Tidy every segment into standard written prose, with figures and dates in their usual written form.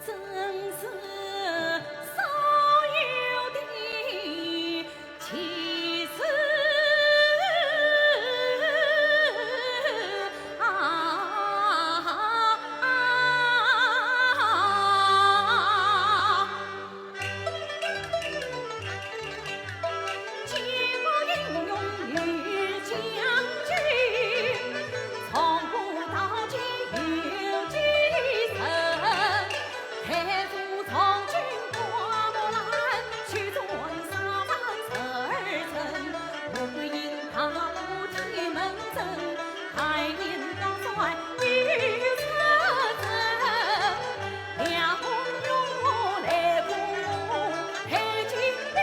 真是少有的奇事结果英勇与将军，从古到今有几人？太祖从军挂木兰，许多沙场12城。不归因他不铁门阵，还因高帅与车阵。两红勇来护太金里，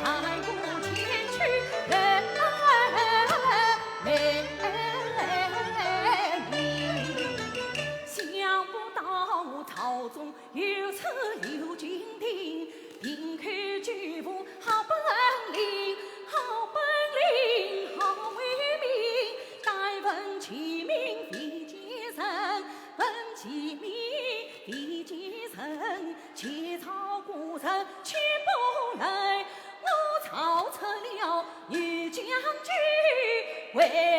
太古前去人美丽。想不到朝中有此有金庭，并看举步好本领，好本领，好为民。待问其名必皆神，问其名必皆神。前朝古人却不能，我操出了女将军为